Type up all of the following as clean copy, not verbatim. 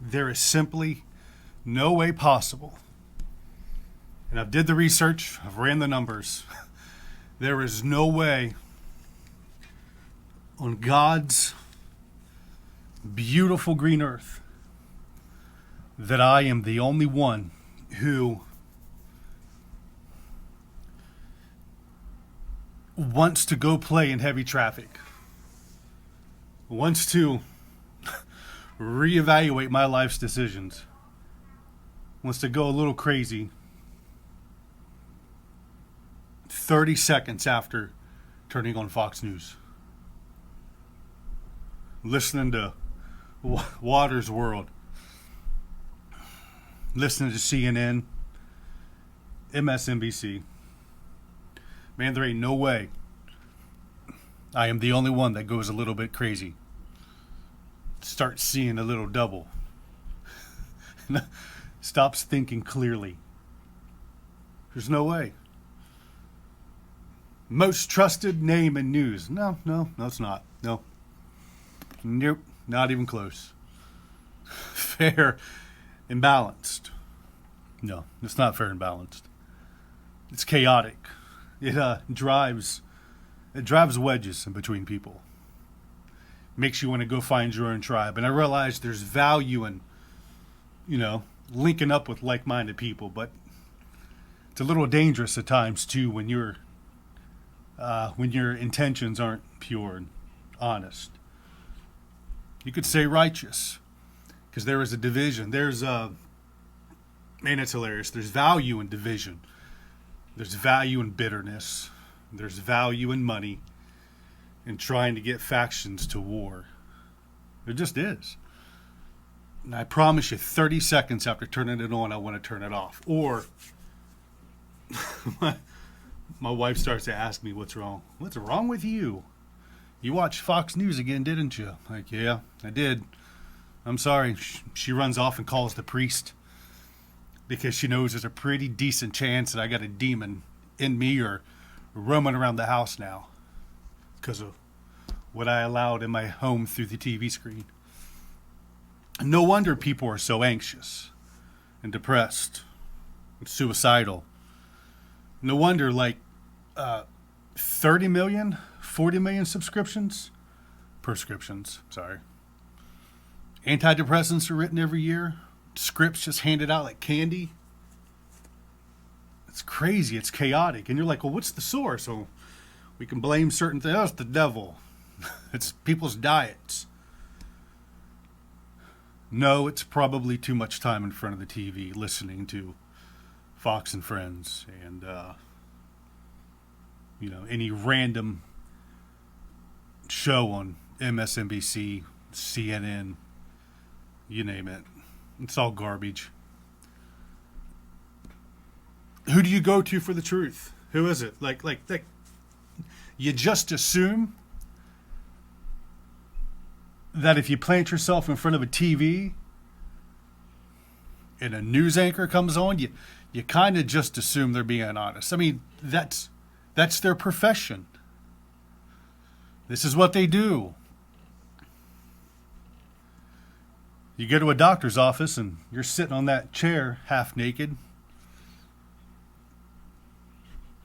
There is simply no way possible. And I've did the research, I've ran the numbers. There is no way on God's beautiful green earth that I am the only one who wants to go play in heavy traffic, wants to reevaluate my life's decisions, wants to go a little crazy 30 seconds after turning on Fox News, listening to Water's World, listening to CNN, MSNBC. Man, there ain't no way I am the only one that goes a little bit crazy. Starts seeing a little double. Stops thinking clearly. There's no way. Most trusted name in news. No, it's not. No. Nope, not even close. Fair and balanced. No, it's not fair and balanced. It's chaotic. It drives wedges in between people. Makes you want to go find your own tribe. And I realize there's value in, linking up with like-minded people, but it's a little dangerous at times too when your intentions aren't pure and honest. You could say righteous, because there is a division. There's it's hilarious. There's value in division. There's value in bitterness. There's value in money and trying to get factions to war. There just is. And I promise you, 30 seconds after turning it on, I want to turn it off. Or my wife starts to ask me, what's wrong? What's wrong with you? You watched Fox News again, didn't you? Like, yeah, I did. I'm sorry. She runs off and calls the priest because she knows there's a pretty decent chance that I got a demon in me or roaming around the house now because of what I allowed in my home through the TV screen. No wonder people are so anxious and depressed and suicidal. No wonder 30 million, 40 million prescriptions, sorry. Antidepressants are written every year. Scripts just handed out like candy. It's crazy. It's chaotic. And you're like, well, what's the source? Oh, we can blame certain things. Oh, it's the devil. It's people's diets. No, it's probably too much time in front of the TV listening to Fox and Friends and, any random show on MSNBC, CNN, you name it. It's all garbage. Who do you go to for the truth? Who is it? Like you just assume that if you plant yourself in front of a TV and a news anchor comes on, you kind of just assume they're being honest. I mean, that's their profession. This is what they do. You go to a doctor's office and you're sitting on that chair half naked,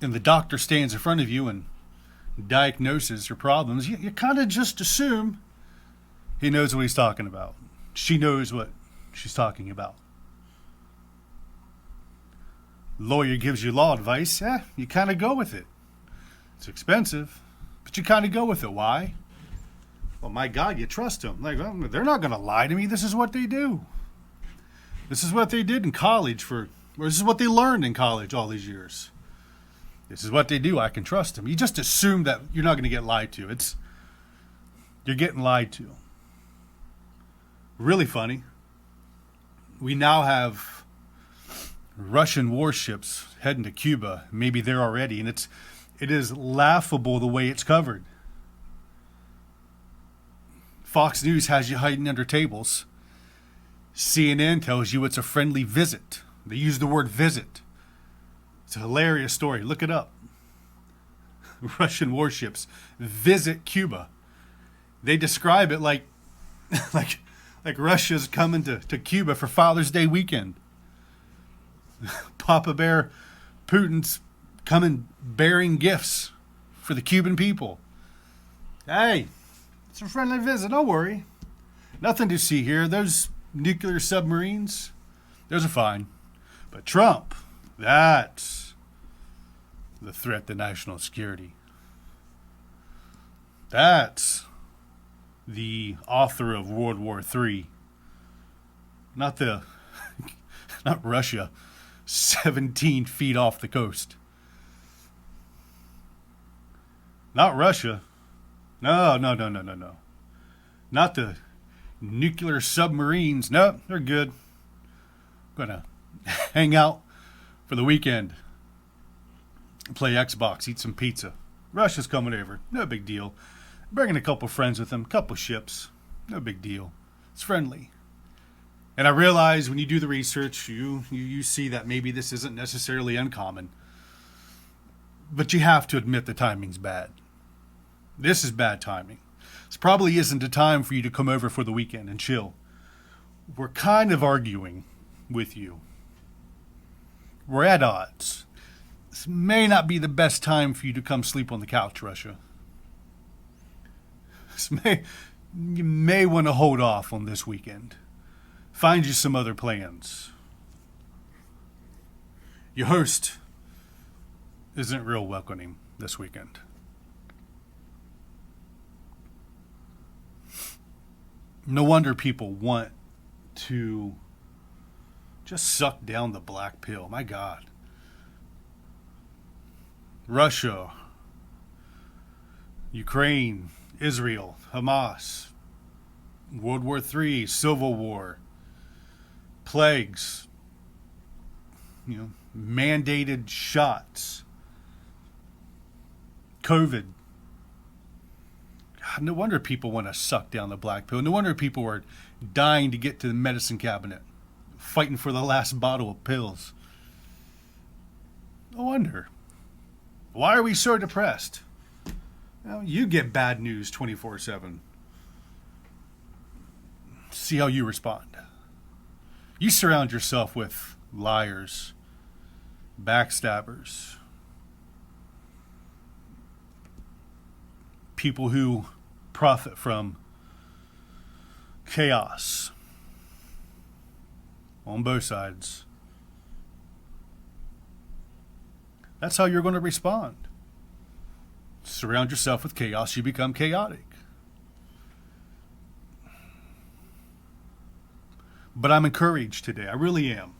and the doctor stands in front of you and diagnoses your problems. You kind of just assume he knows what he's talking about. She knows what she's talking about. Lawyer gives you law advice. You kind of go with it. It's expensive, but you kind of go with it. Why? Well, my God, you trust them. Like, well, they're not going to lie to me. This is what they do. This is what they did in college or this is what they learned in college all these years. This is what they do. I can trust them. You just assume that you're not going to get lied to. You're getting lied to. Really funny. We now have Russian warships heading to Cuba. Maybe they're already, and it is laughable the way it's covered. Fox News has you hiding under tables. CNN tells you it's a friendly visit. They use the word visit. It's a hilarious story. Look it up. Russian warships visit Cuba. They describe it like Like Russia's coming to Cuba for Father's Day weekend. Papa Bear Putin's coming bearing gifts for the Cuban people. Hey, it's a friendly visit, don't worry. Nothing to see here. Those nuclear submarines, those are fine. But Trump, that's the threat to national security. That's the author of World War III. Not Russia, 17 feet off the coast. Not Russia. No. Not the nuclear submarines. No, they're good. Gonna hang out for the weekend. Play Xbox, eat some pizza. Russia's coming over. No big deal. Bringing a couple friends with them, couple ships. No big deal. It's friendly. And I realize when you do the research, you see that maybe this isn't necessarily uncommon. But you have to admit the timing's bad. This is bad timing. This probably isn't a time for you to come over for the weekend and chill. We're kind of arguing with you. We're at odds. This may not be the best time for you to come sleep on the couch, Russia. You may want to hold off on this weekend. Find you some other plans. Your host isn't real welcoming this weekend. No wonder people want to just suck down the black pill. My God. Russia, Ukraine, Israel, Hamas, World War III, Civil War, plagues, mandated shots, COVID. God, no wonder people want to suck down the black pill. No wonder people are dying to get to the medicine cabinet, fighting for the last bottle of pills. No wonder. Why are we so depressed? You get bad news 24/7. See how you respond. You surround yourself with liars, backstabbers, people who profit from chaos on both sides. That's how you're going to respond. Surround yourself with chaos, you become chaotic. But I'm encouraged today. I really am.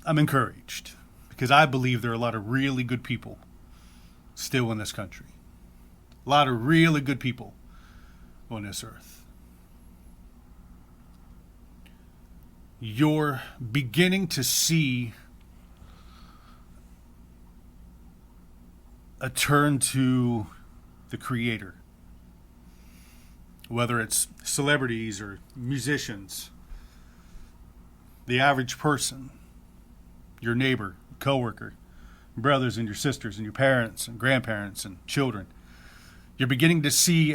I'm encouraged because I believe there are a lot of really good people still in this country. A lot of really good people on this earth. You're beginning to see a turn to the Creator. Whether it's celebrities or musicians, the average person, your neighbor, coworker, brothers and your sisters and your parents and grandparents and children. You're beginning to see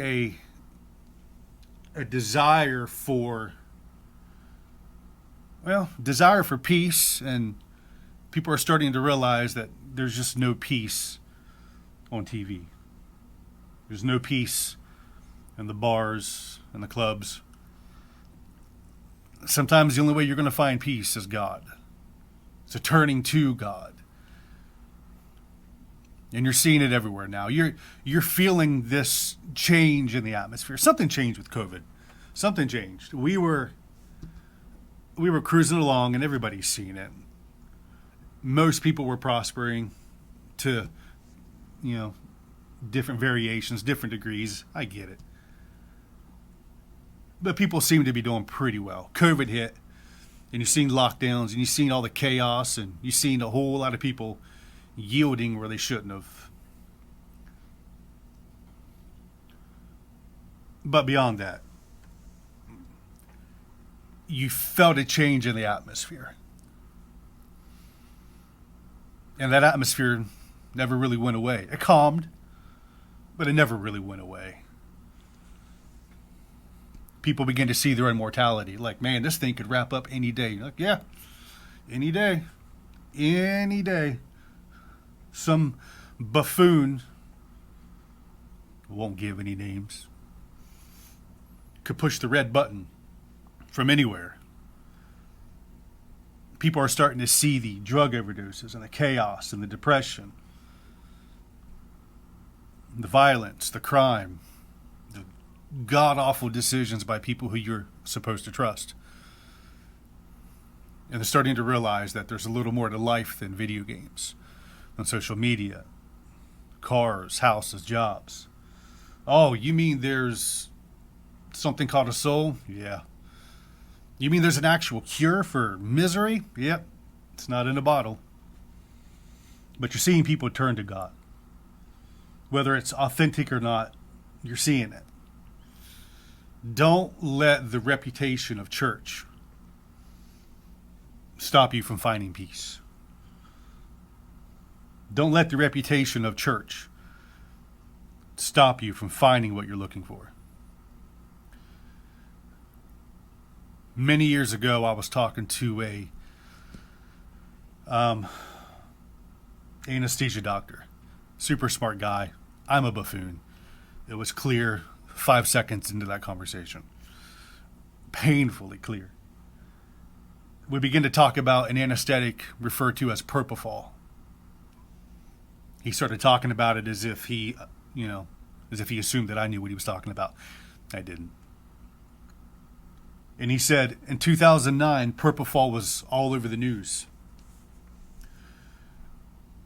a desire for peace, and people are starting to realize that there's just no peace on TV. There's no peace in the bars and the clubs. Sometimes the only way you're going to find peace is God. It's a turning to God. And you're seeing it everywhere now. You're feeling this change in the atmosphere. Something changed with COVID. Something changed. We were cruising along and everybody's seeing it. Most people were prospering to, different variations, different degrees. I get it. But people seem to be doing pretty well. COVID hit, and you've seen lockdowns, and you've seen all the chaos, and you've seen a whole lot of people yielding where they shouldn't have. But beyond that, you felt a change in the atmosphere. And that atmosphere never really went away. It calmed, but it never really went away. people begin to see their own mortality. Like, man, this thing could wrap up any day. You're like, yeah, any day. Any day. Some buffoon, won't give any names, could push the red button from anywhere. People are starting to see the drug overdoses and the chaos and the depression, the violence, the crime, the god-awful decisions by people who you're supposed to trust. And they're starting to realize that there's a little more to life than video games, than social media, cars, houses, jobs. Oh, you mean there's something called a soul? Yeah. You mean there's an actual cure for misery? Yep. It's not in a bottle. But you're seeing people turn to God. Whether it's authentic or not, you're seeing it. Don't let the reputation of church stop you from finding peace. Don't let the reputation of church stop you from finding what you're looking for. Many years ago, I was talking to a anesthesia doctor. Super smart guy. I'm a buffoon. It was clear 5 seconds into that conversation. Painfully clear. We begin to talk about an anesthetic referred to as propofol. He started talking about it as if he assumed that I knew what he was talking about. I didn't. And he said in 2009, propofol was all over the news.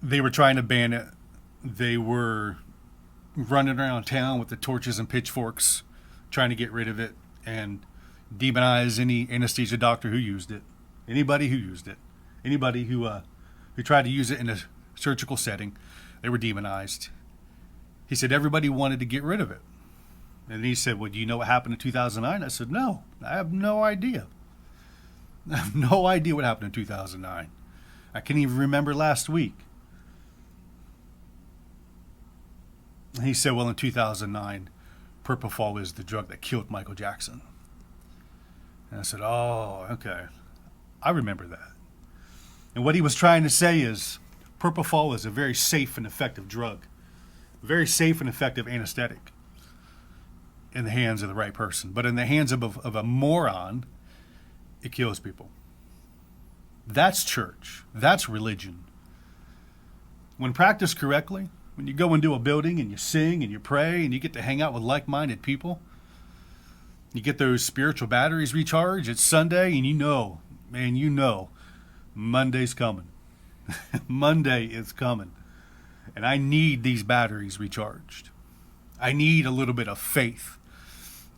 They were trying to ban it. They were running around town with the torches and pitchforks, trying to get rid of it and demonize any anesthesia doctor who used it. Anybody who used it. Anybody who tried to use it in a surgical setting, they were demonized. He said everybody wanted to get rid of it. And he said, well, do you know what happened in 2009? I said, no, I have no idea. I have no idea what happened in 2009. I can't even remember last week. And he said, well, in 2009, propofol is the drug that killed Michael Jackson. And I said, oh, okay. I remember that. And what he was trying to say is propofol is a very safe and effective drug. Very safe and effective anesthetic in the hands of the right person. But in the hands of a moron, it kills people. That's church. That's religion. When practiced correctly, when you go into a building and you sing and you pray and you get to hang out with like-minded people, you get those spiritual batteries recharged. It's Sunday and you know, Monday's coming. Monday is coming. And I need these batteries recharged. I need a little bit of faith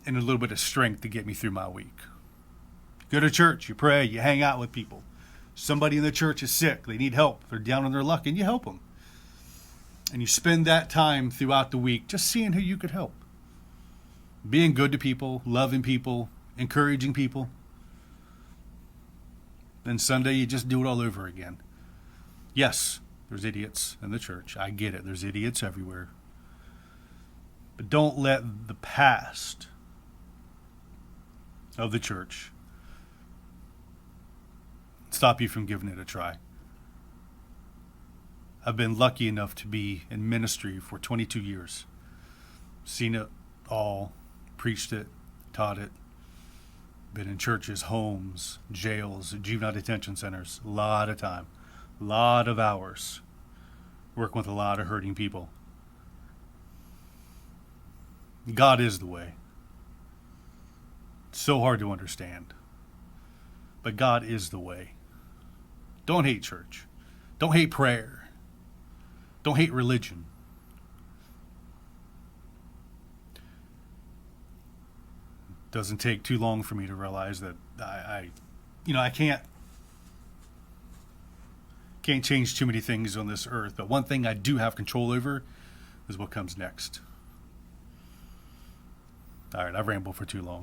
and a little bit of strength to get me through my week. Go to church, you pray, you hang out with people. Somebody in the church is sick, they need help, they're down on their luck, and you help them. And you spend that time throughout the week just seeing who you could help. Being good to people, loving people, encouraging people. Then Sunday, you just do it all over again. Yes, there's idiots in the church. I get it. There's idiots everywhere. But don't let the past of the church stop you from giving it a try. I've been lucky enough to be in ministry for 22 years. Seen it all, preached it, taught it. Been in churches, homes, jails, juvenile detention centers. A lot of time. A lot of hours. Working with a lot of hurting people. God is the way. It's so hard to understand. But God is the way. Don't hate church. Don't hate prayer. Don't hate religion. Doesn't take too long for me to realize that I can't change too many things on this earth, but one thing I do have control over is what comes next. All right, I've rambled for too long.